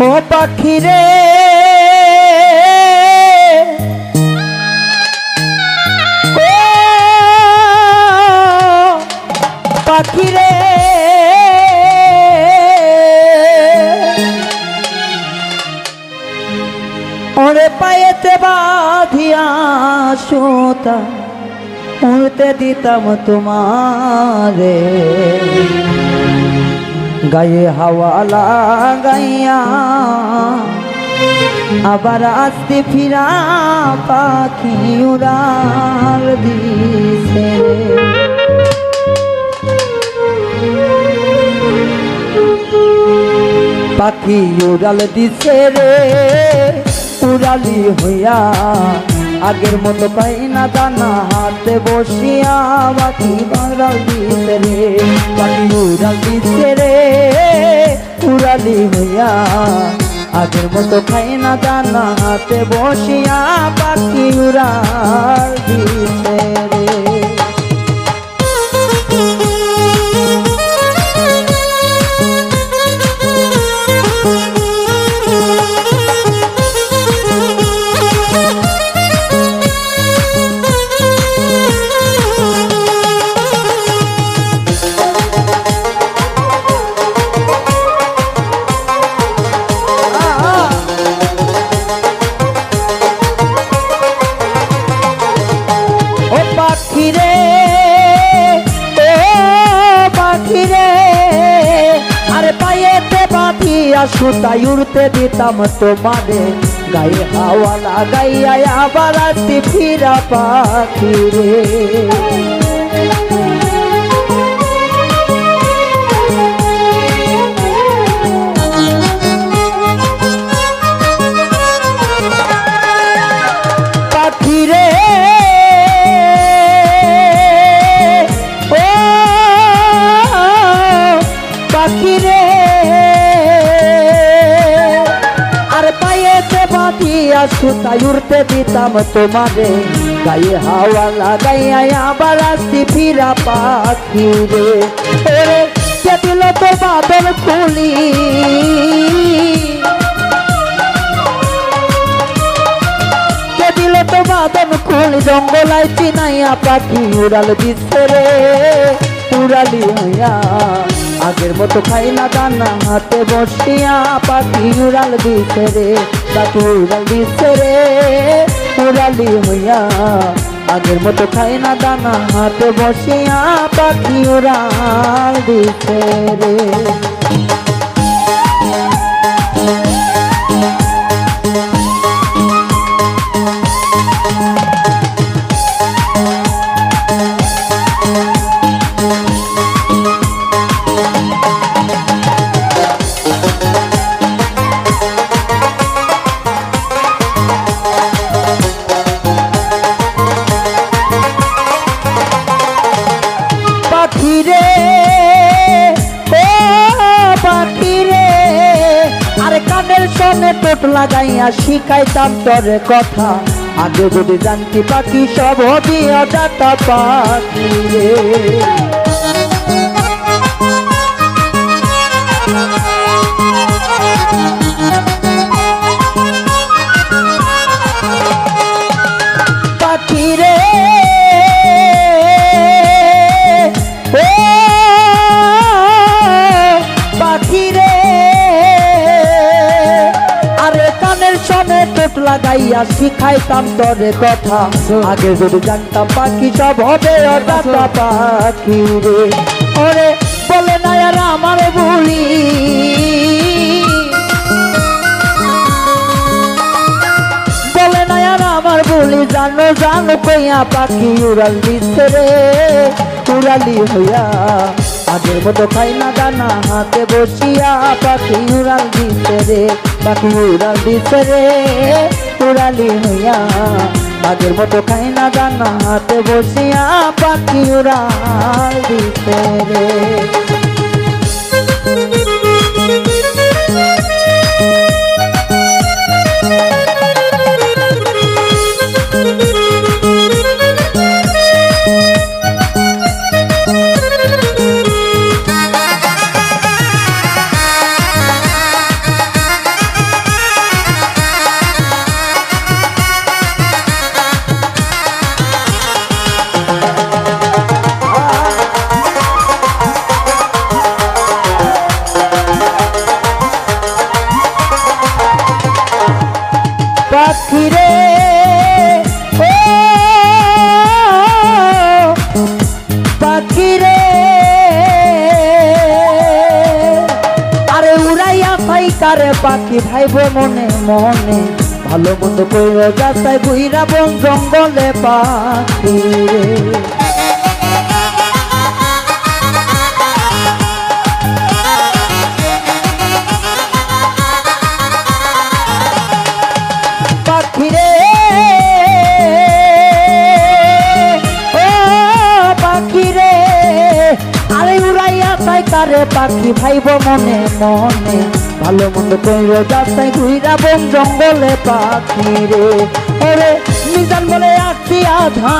ও পাখি রে পাখি রে ওরে পায়েতে বাঁধিয়া সুতা উড়তে দিতাম তোমারে গায়ে হাওয়া লাগাইয়া আবার আসতে ফিরা পাখি উড়াল দিছে পাখি উড়াল দিছে রে উড়ালি হইয়া আগের মতো পাই না দানা হাতে বসিয়া পাখি উড়াল দিছে রে পাখি উড়াল দিছে রে উড়ালি হইয়া আগের মতো খাই না দানা হাতে বসিয়া পাখি উড়াল দিছে রে সুতাই উড়তে দিতাম তোমারে গায়ে হাওয়া লাগাইয়া আবার আসতে ফিরা পাখি রে পাখি রে ও পাখি রে সুতাই উড়তে দিতাম তোমারে গায়ে হাওয়া লাগাইয়া আবার আসতে ফিরা পাখি রে ওরে কে দিল তো বাদল খুলি কে দিল তো বাদল খুলি জঙ্গলাই চিনাইয়া পাখি উড়াল দিচ্ছে রে উড়ালি হইয়া আগের মতো খাই না দানা হাতে বসিয়া পাখি উড়াল দিছে রে পাখি উড়াল দিছে রে উড়ালি হইয়া আগের মতো খাই না দানা হাতে বসিয়া পাখি উড়াল দিছে রে টোট লাগাইয়া শিখাইতাম তোরে কথা আগে যদি জানতি পাখি সব হবি অজাতা পাখি রে পাখি রে পাখি রে টোট লাগাইয়া শিখাইতাম তোরে কথা আগে যদি জানতাম পাখি সব হবে অজাতা পাখি রে ওরে বলে না আর আমার ভুলি বলে না আর আমার ভুলি জানো জানো কইয়া পাখি উড়াল দিচ্ছে রে উড়ালি হইয়া আগের মতো খাই না দানা হাতে বসিয়া পাখি উড়াল দিছে রে পাখি উড়াল দিছে রে উড়ালি হইয়া আগের মতো খাই না দানা হাতে বসিয়া পাখি উড়াল দিছে রে উড়াইয়া পাই কারে পাখি ভাইব মনে মনে ভালো মন্দ কইর যাতাই বুইরা বন জঙ্গলে পাখি রে পাখি রে ও পাখি রে আরে উড়াইয়া তাই কারে পাখি ভাইব মনে মনে ভালো মন্দ কইর যাতাই ঘুইরা বন জঙ্গলে পাখি রে ওরে মিজান বলে আসছি আধা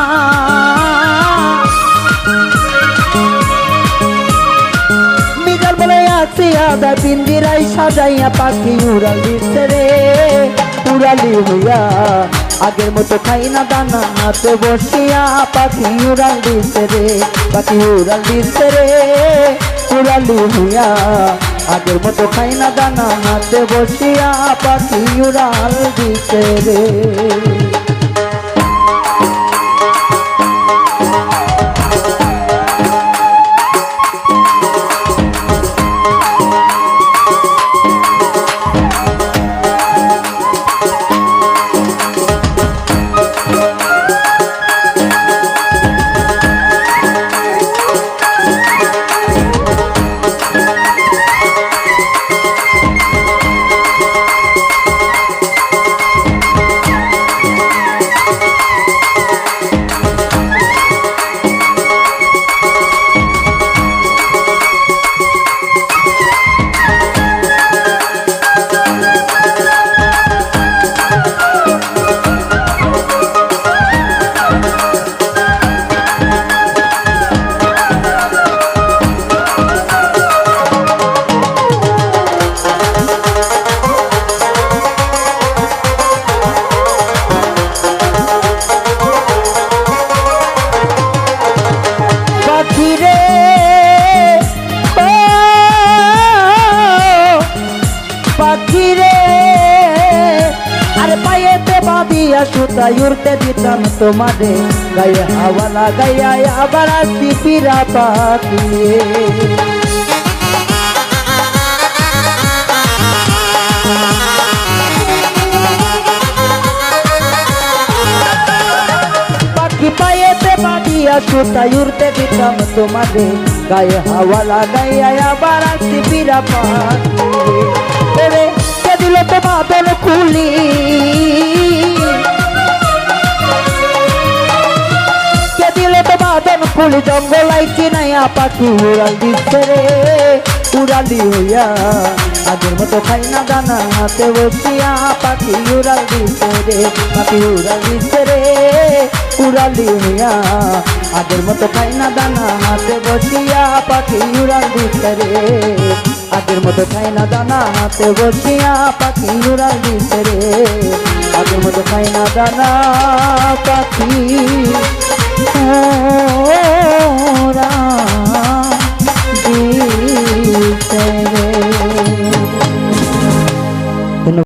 মিজান বলে আসছি আধা পিঞ্জিরাই সাজাইয়া পাখি উড়াল দিচ্ছে রে উড়ালি হইয়া আগের মতো খাই না দানা হাতে বসিয়া পাখি উড়াল দিচ্ছে রে পাখি উড়াল দিচ্ছে রে উড়ালি হইয়া আগের মতো খাই না দানা হাতে বসিয়া পাখি উড়াল দিচ্ছে রে পাখি রে আরে পায়েতে বাঁধিয়া সুতায় উড়তে দিতাম তোমারে গায়ে হাওয়া লাগাইয়া আবার আসি ফিরা পাখি পাখি পায়েতে বাঁধিয়া সুতায় উড়তে দিতাম তোমারে গায়ে হাওয়া লাগাইয়া আবার আসি ফিরা পাখি রে কে দিল তো বাদল খুলি কে দিল তো বাদল খুলি জঙ্গলাই চিনাইয়া পাখি উড়াল দিচ্ছে রে উড়ালি হইয়া আগের মতো খাই না দানা হাতে বসিয়া পাখি উড়াল দিচ্ছে রে পাখি উড়াল দিচ্ছে রে উড়ালি হইয়া আগের মতো খাই না দানা হাতে বসিয়া পাখি উড়াল দিচ্ছে রে আগের মতো খাই না দানা হাতে বসিয়া পাখি উড়াল দিচ্ছে রে আগের মতো খাই না দানা পাখি উড়াল দিচ্ছে রে।